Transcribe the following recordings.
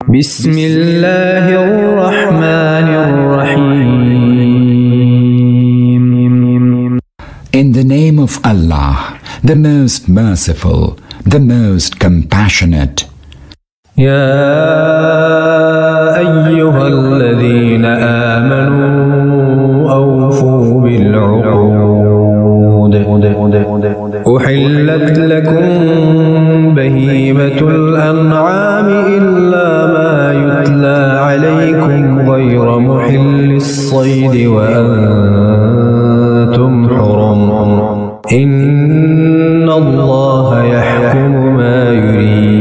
بسم الله الرحمن الرحيم. In the name of Allah, the most merciful, the most compassionate. يا أيها الذين آمنوا أوفوا بالعقود أحلت لكم بهيمة الأنعام إلا ما يتلى عليكم غير محل الصيد وأنتم حرم إن الله يحكم ما يريد.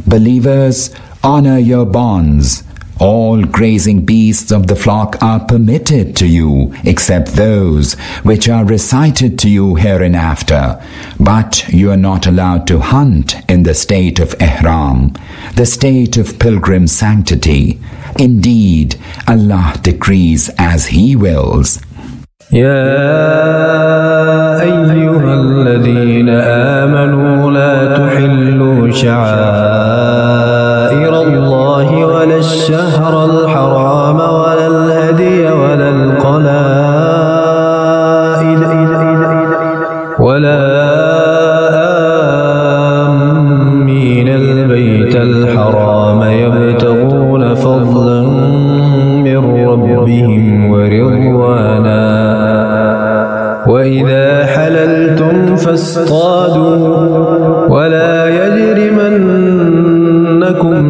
Believers, honor your bonds. All grazing beasts of the flock are permitted to you, except those which are recited to you hereinafter. But you are not allowed to hunt in the state of ihram, the state of pilgrim sanctity. Indeed, Allah decrees as He wills. يا أيها الذين آمنوا لا تحلوا شعائر الله ولا الشهر الحرام ولا الهدي ولا القلائد ولا آمين البيت الحرام يبتغون فضلا من ربهم ورضوانا وإذا حللتم فاصطادوا ولا يجرمنكم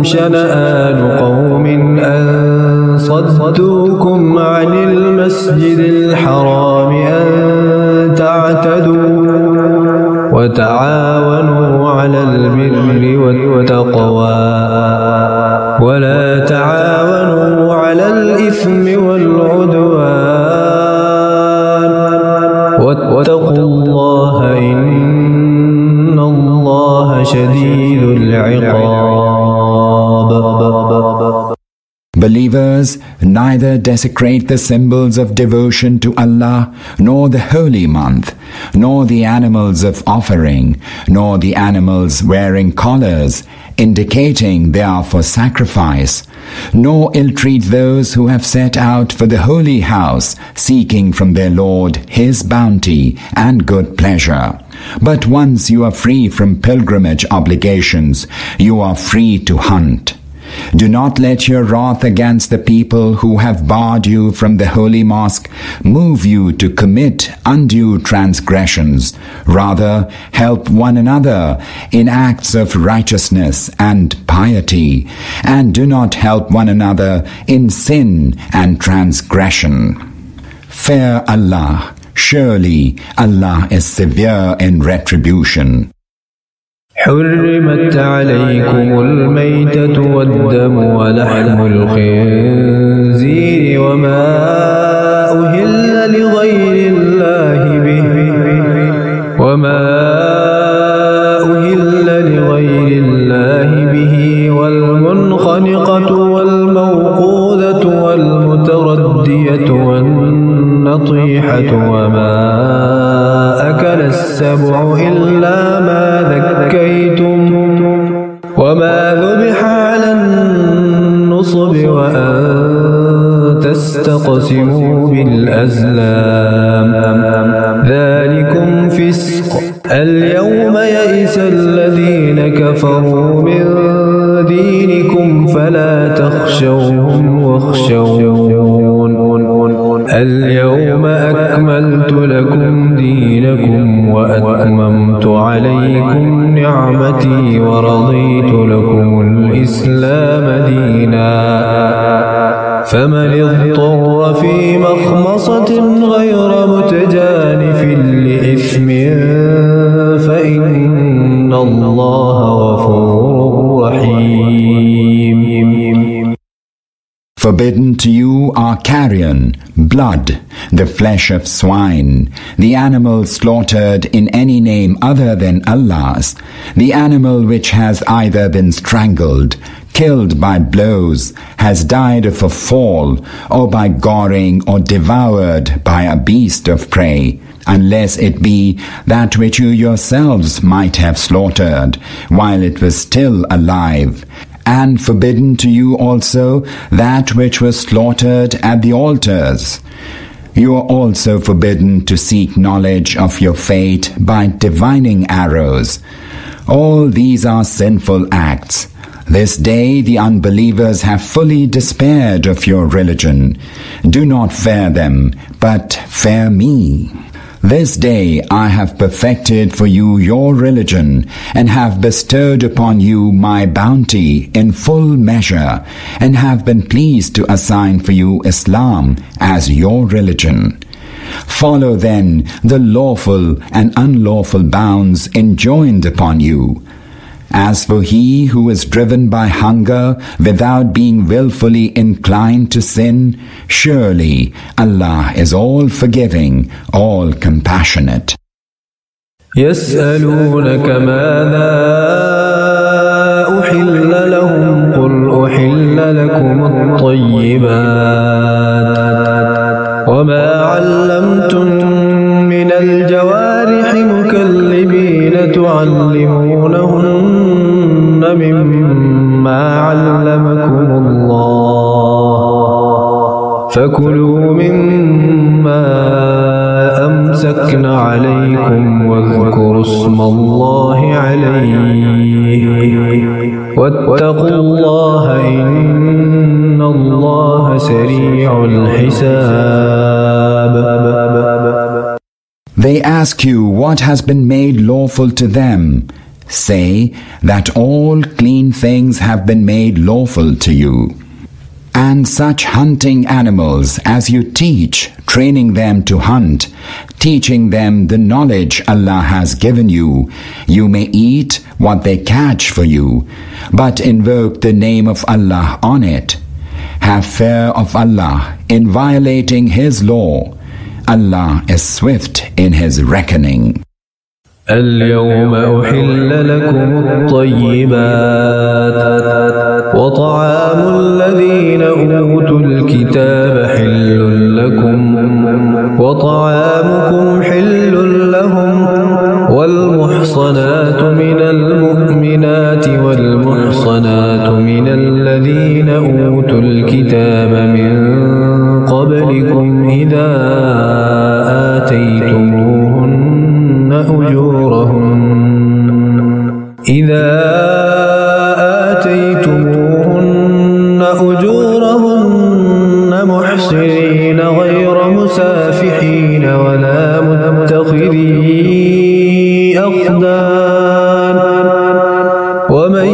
شنآن قوم أن صدوكم عن المسجد الحرام أن تعتدوا وتعاونوا على البر والتقوى ولا تعاونوا على الإثم والعدوان واتقوا الله إن الله شديد العقاب. Believers, neither desecrate the symbols of devotion to Allah, nor the holy month, nor the animals of offering, nor the animals wearing collars, indicating they are for sacrifice, nor ill-treat those who have set out for the holy house, seeking from their Lord His bounty and good pleasure. But once you are free from pilgrimage obligations, you are free to hunt. Do not let your wrath against the people who have barred you from the holy mosque move you to commit undue transgressions. Rather, help one another in acts of righteousness and piety, and do not help one another in sin and transgression. Fear Allah. Surely Allah is severe in retribution. حرمت عليكم الميتة والدم ولحم الخنزير وما أهل لغير الله به والمنخنقة والموقوذة والمتردية والنطيحة وما أكل السبع إلا ما ذكيتم وما ذبح على النصب وأن تستقسموا بالأزلام ذلكم فسق. اليوم يئس الذين كفروا من دينكم فلا تخشوهم واخشون. اليوم أكملت لكم دينكم وأتممت عليكم نعمتي ورضيت لكم الإسلام دينا فمن اضطر في مخمصة غير متجانف لإثم فإن الله غفور رحيم. Forbidden to you are carrion, blood, the flesh of swine, the animal slaughtered in any name other than Allah's, the animal which has either been strangled, killed by blows, has died of a fall, or by goring, or devoured by a beast of prey, unless it be that which you yourselves might have slaughtered, while it was still alive, and forbidden to you also that which was slaughtered at the altars. You are also forbidden to seek knowledge of your fate by divining arrows. All these are sinful acts. This day the unbelievers have fully despaired of your religion. Do not fear them, but fear me. This day I have perfected for you your religion, and have bestowed upon you my bounty in full measure, and have been pleased to assign for you Islam as your religion. Follow then the lawful and unlawful bounds enjoined upon you. As for he who is driven by hunger without being willfully inclined to sin, surely Allah is all forgiving, all compassionate. يسألونك ماذا أحل لهم قل أحل لكم الطيبات وما علمتم من الجوارح مكلبين تعلمونهن مما علمكم الله فكلوا مما أمسكن عليكم واذكروا اسم الله عليه واتقوا الله إن الله سريع الحساب. They ask you what has been made lawful to them. Say that all clean things have been made lawful to you. And such hunting animals as you teach, training them to hunt, teaching them the knowledge Allah has given you, you may eat what they catch for you, but invoke the name of Allah on it. Have fear of Allah in violating His law. Allah is swift in His reckoning. اليوم أحل لكم الطيبات وطعام الذين أوتوا الكتاب حل لكم وطعامكم حل لهم والمحصنات من المؤمنات والمحصنات من الذين أوتوا الكتاب من قبلكم إذا آتيتموهن أجورهن محصنين غير مسافحين ولا متخذي أخدان ومن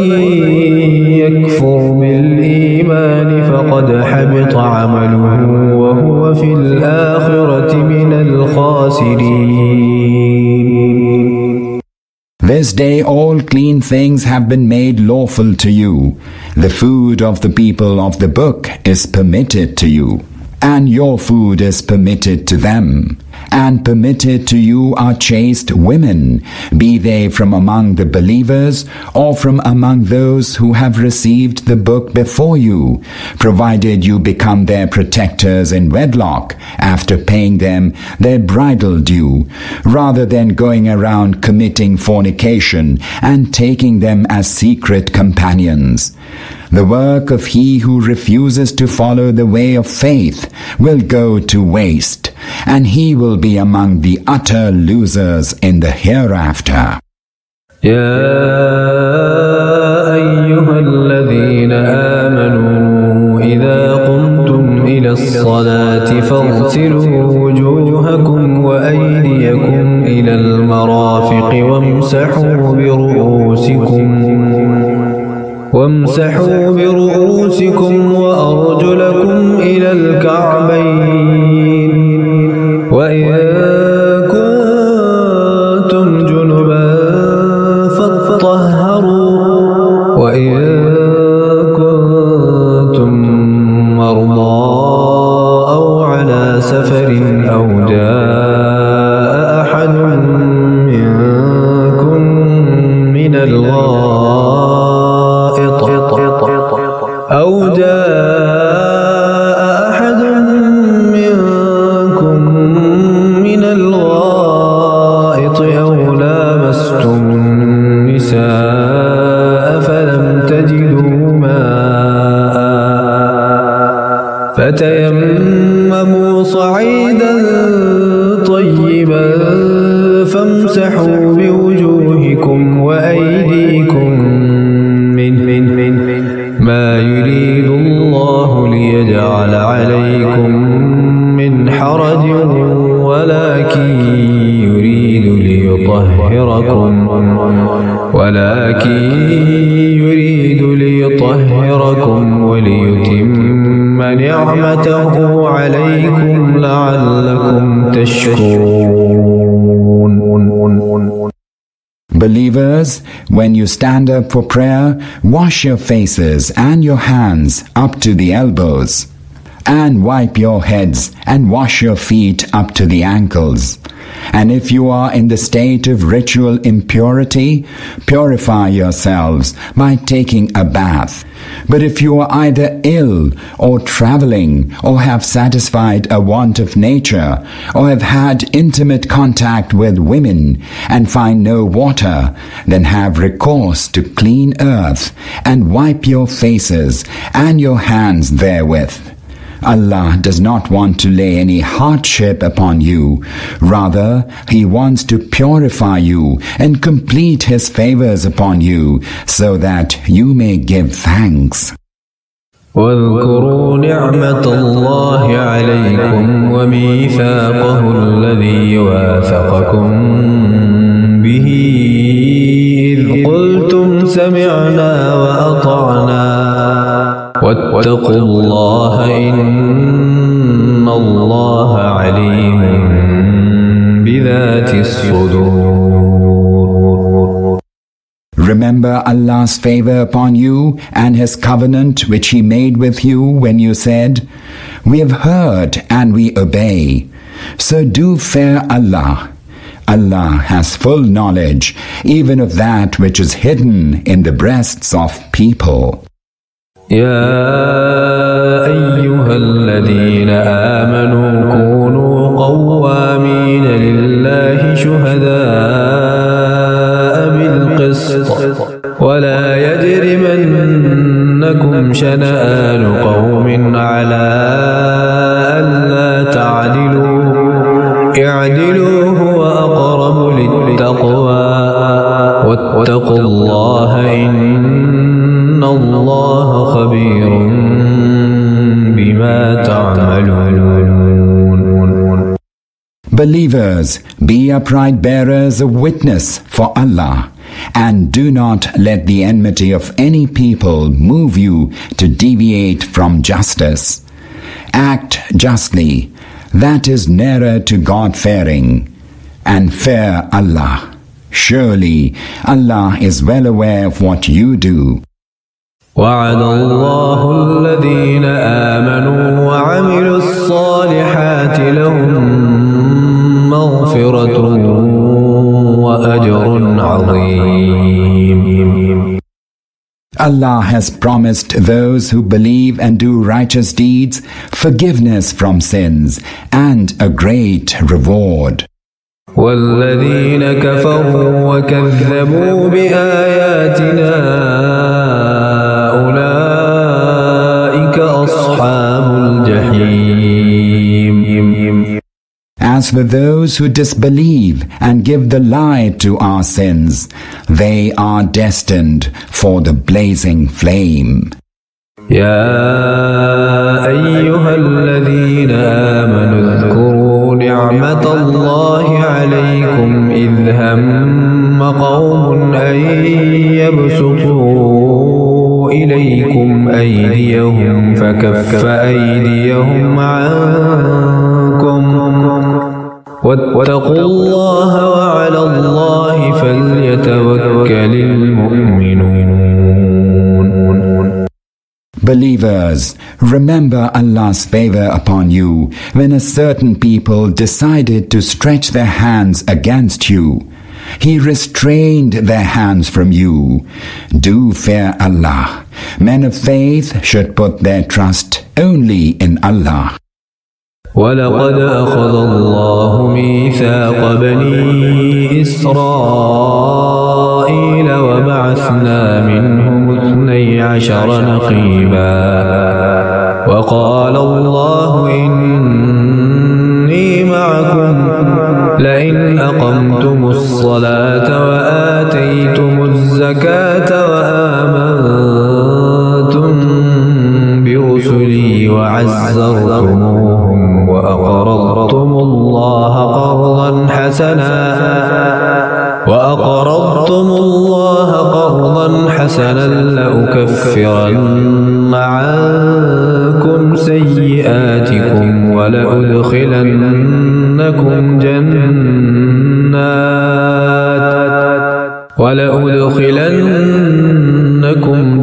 يكفر بالإيمان فقد حبط عمله وهو في الآخرة من الخاسرين. This day all clean things have been made lawful to you. The food of the people of the book is permitted to you, and your food is permitted to them. And permitted to you are chaste women, be they from among the believers or from among those who have received the book before you, provided you become their protectors in wedlock after paying them their bridal due, rather than going around committing fornication and taking them as secret companions. The work of he who refuses to follow the way of faith will go to waste, and he will be among the utter losers in the hereafter. يا أيها الذين آمنوا إذا قمتم إلى الصلاة فاغسلوا وجوهكم وأيديكم إلى المرافق وامسحوا برؤوسكم وأرجلكم إلى الكعبين وإن كنتم جنبا فاطهروا وإن كنتم مرضى أو على سفر أو جاء أحد منكم من الغائط أو جاء أحد منكم من الغائط أو لامستم النساء فلم تجدوا ماء فتيمموا صعيدا طيبا فامسحوا بوجوهكم وأيديكم منه ما يريد الله ليجعل عليكم من حرج ولكن يريد ليطهركم وليتم نعمته عليكم لعلكم تشكرون. Believers, when you stand up for prayer, wash your faces and your hands up to the elbows, and wipe your heads and wash your feet up to the ankles. And if you are in the state of ritual impurity, purify yourselves by taking a bath. But if you are either ill or traveling or have satisfied a want of nature or have had intimate contact with women and find no water, then have recourse to clean earth and wipe your faces and your hands therewith. Allah does not want to lay any hardship upon you. Rather, He wants to purify you and complete His favors upon you so that you may give thanks. واذكروا نعمة الله عليكم وميثاقه الذي واثقكم به إذ قلتم سمعنا وأطعنا واتقوا الله إن الله عليم بذات الصدور. Remember Allah's favor upon you and His covenant which He made with you when you said, "We have heard and we obey." So do fear Allah. Allah has full knowledge even of that which is hidden in the breasts of people. يا أيها الذين آمنوا كونوا قوامين لله شهداء بالقسط ولا يجرمنكم شنآن قوم على ألا تعدلوا اعدلوا هو أقرب للتقوى واتقوا الله إن الله خبير بما تعملون. Believers, be upright bearers of witness for Allah, and do not let the enmity of any people move you to deviate from justice. Act justly, that is nearer to God-fearing, and fear Allah. Surely Allah is well aware of what you do. وعد الله الذين آمنوا وعملوا الصالحات لهم مغفرة وأجر عظيم. Allah has promised those who believe and do righteous deeds forgiveness from sins and a great reward. والذين كفروا وكذبوا بآياتنا أولئك أصحاب الجحيم. As for those who disbelieve and give the lie to our sins, they are destined for the blazing flame. يا أيها الذين آمنوا اذكروا نعمة الله عليكم إذ هم قوم أن يبسطوا إليكم أيديهم فكف أيديهم عنكم واتقوا الله وعلى الله فليتوكل المؤمنون. Believers, remember Allah's favor upon you when a certain people decided to stretch their hands against you. He restrained their hands from you. Do fear Allah. Men of faith should put their trust only in Allah. ولقد أخذ الله ميثاق بني إسرائيل وبعثنا منهم 12 نقيبا وقال الله إني معكم لئن أقمتم الصلاة وآتيتم الزكاة وآمنتم برسلي وعزرتموهم وأقرضتم الله قرضا حسنا لأكفرن عنكم سيئاتكم ولأدخلنكم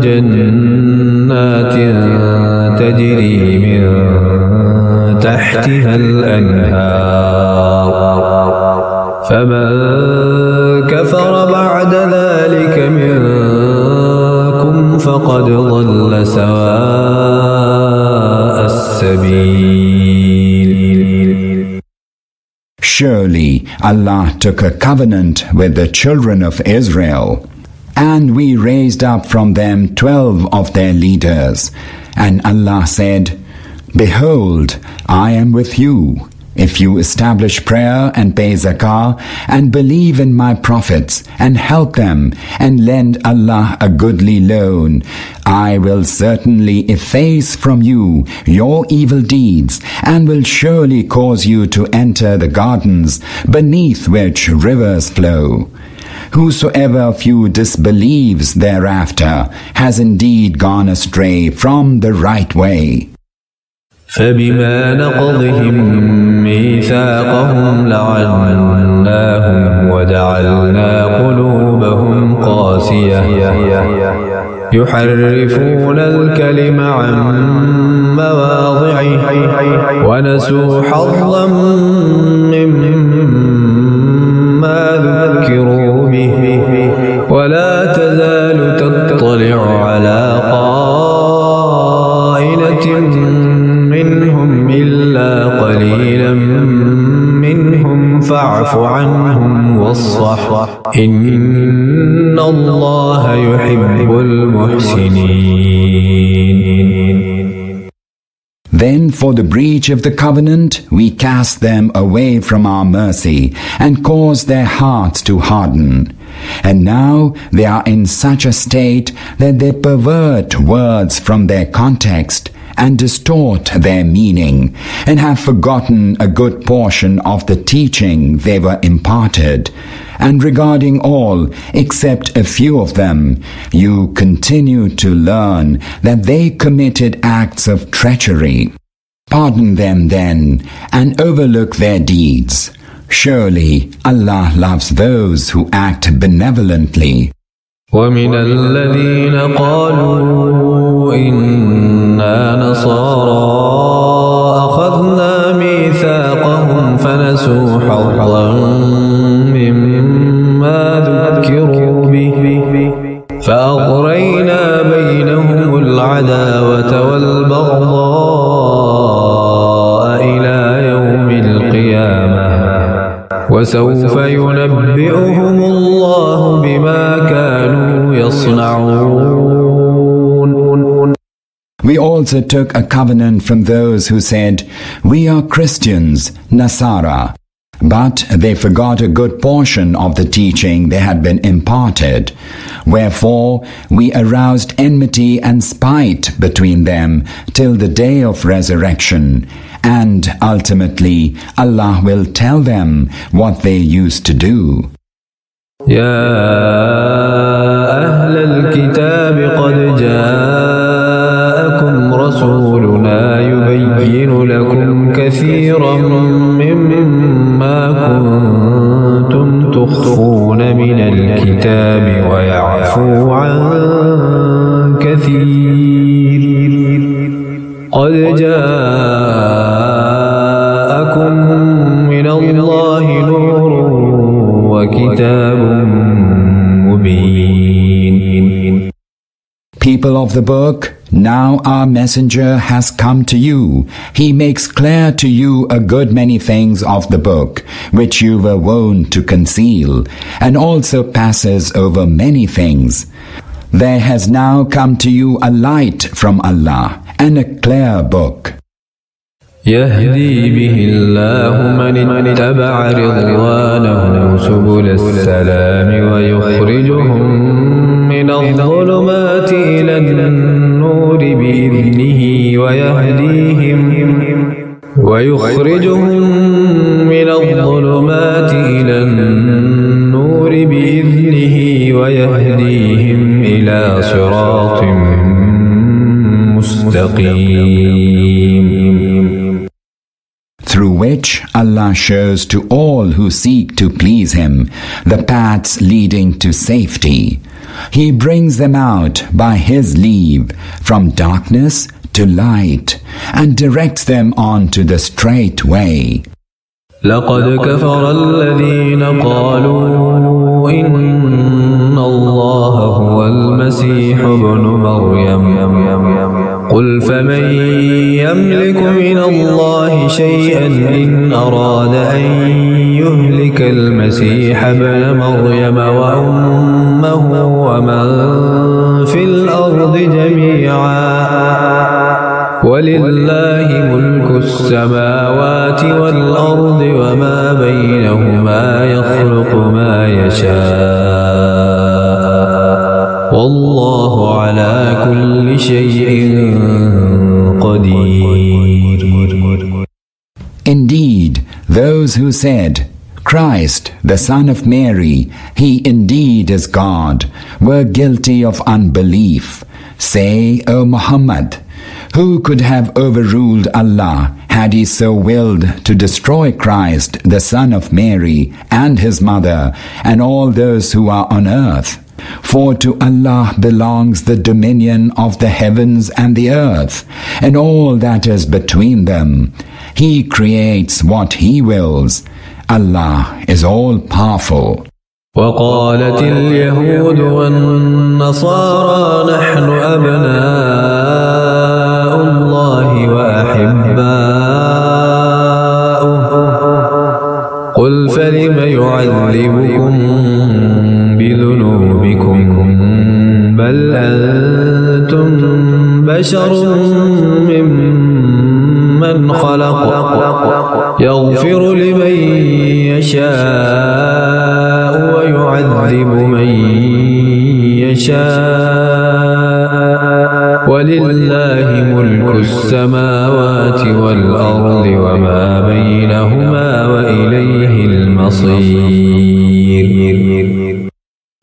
جنات تجري من تحتها الأنهار فمن كفر بعد ذلك منكم فقد ضل سواء السبيل. Surely Allah took a covenant with the children of Israel, and we raised up from them 12 of their leaders. And Allah said, Behold, I am with you. If you establish prayer and pay zakah and believe in my prophets and help them and lend Allah a goodly loan, I will certainly efface from you your evil deeds and will surely cause you to enter the gardens beneath which rivers flow. Whosoever of you disbelieves thereafter has indeed gone astray from the right way. فبما نقضهم ميثاقهم لعناهم وجعلنا قلوبهم قاسية يحرفون الكلم عن مواضعه ونسوا حظا مما ذكروا به ولا تزال تطلع على خائنة منهم إلا قليلا منهم فاعف عنهم واصفح إن الله يحب المحسنين. Then for the breach of the covenant we cast them away from our mercy and caused their hearts to harden. And now they are in such a state that they pervert words from their context and distort their meaning, and have forgotten a good portion of the teaching they were imparted. And regarding all, except a few of them, you continue to learn that they committed acts of treachery. Pardon them then, and overlook their deeds. Surely Allah loves those who act benevolently. ومن الذين قالوا إنا نصارى أخذنا ميثاقهم فنسوا حظا مما ذكروا به فأغرينا بينهم العداوة والبغضاء إلى يوم القيامة وسوف ينبئهم الله بما كانوا يصنعون. We also took a covenant from those who said, We are Christians, Nasara. But they forgot a good portion of the teaching they had been imparted. Wherefore we aroused enmity and spite between them till the day of resurrection. And ultimately Allah will tell them what they used to do. يا أهل الكتاب قد جاءكم رسولنا يبين لكم كثيرا مما كنتم تخفون من الكتاب ويعفو عن كثير قد جاءكم من الله نور وكتاب People of the book, now our messenger has come to you. He makes clear to you a good many things of the book, which you were wont to conceal, and also passes over many things. There has now come to you a light from Allah and a clear book. يهدي به الله من اتبع رضوانه سبل السلام ويخرجهم من الظلمات إلى النور بإذنه ويهديهم إلى صراط مستقيم. Through which Allah shows to all who seek to please Him the paths leading to safety. He brings them out by His leave from darkness to light and directs them on to the straight way. لقد كفر الذين قالوا إن الله هو المسيح ابن مريم قل فمن يملك من الله شيئا إن أراد أن يهلك المسيح ابن مريم وأمه ومن في الأرض جميعا ولله ملك السماوات والأرض وما بينهما يخلق ما يشاء والله على كل شيء قدير. Indeed, those who said, Christ, the Son of Mary, He indeed is God, were guilty of unbelief. Say, O Muhammad, who could have overruled Allah had He so willed to destroy Christ, the Son of Mary, and His mother, and all those who are on earth? For to Allah belongs the dominion of the heavens and the earth, and all that is between them. He creates what He wills. Allah is all-powerful. وقالت اليهود والنصارى نحن أبناء الله وأحباؤه قل فلم يعذبكم بذنوبكم بل أنتم بشر ممن خلق يغفر لمن يشاء ويعذب من يشاء ولله ملك السماوات والأرض وما بينهما وإليه المصير.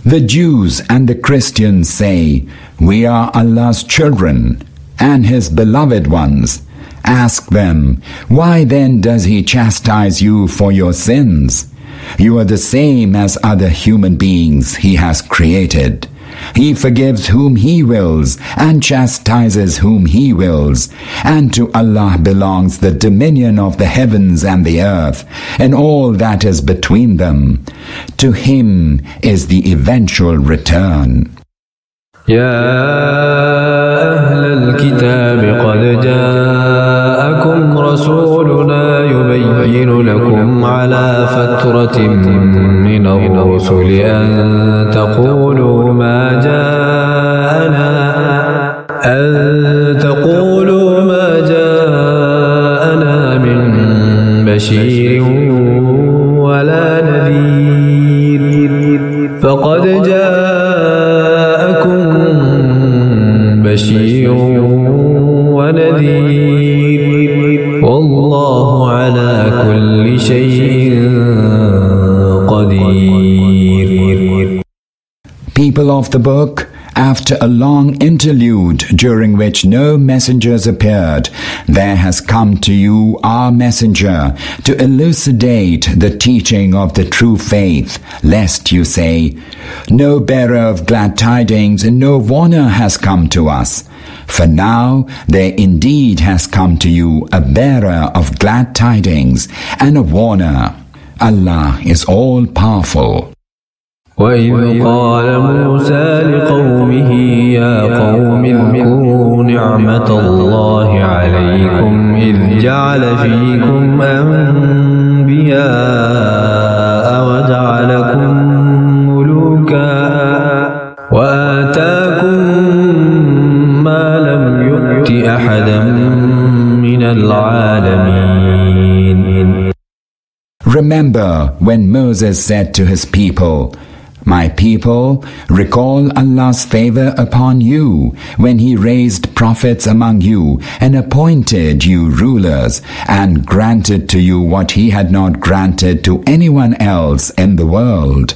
The Jews and the Christians say, We are Allah's children and His beloved ones. Ask them, why then does He chastise you for your sins? You are the same as other human beings He has created. He forgives whom He wills and chastises whom He wills. And to Allah belongs the dominion of the heavens and the earth, and all that is between them. To Him is the eventual return. يا أهل الكتاب قد جاءكم رسولنا يبين لكم على فترة من الرسل أن تقولوا ما جاءنا من بشير ولا نذير فقد جاءكم بشير ونذير والله على كل شيء قدير. People of the book, after a long interlude during which no messengers appeared, there has come to you our messenger to elucidate the teaching of the true faith, lest you say, No bearer of glad tidings and no warner has come to us. For now there indeed has come to you a bearer of glad tidings and a warner. Allah is all-powerful. وإذ قال موسى لقومه يا قوم نعمة الله عليكم إذ جعل فيكم أنبياء وجعلكم ملوكا وآتاكم ما لم يؤت أحدا من العالمين. Remember when Moses said to his people, "My people, recall Allah's favor upon you when He raised prophets among you and appointed you rulers and granted to you what He had not granted to anyone else in the world."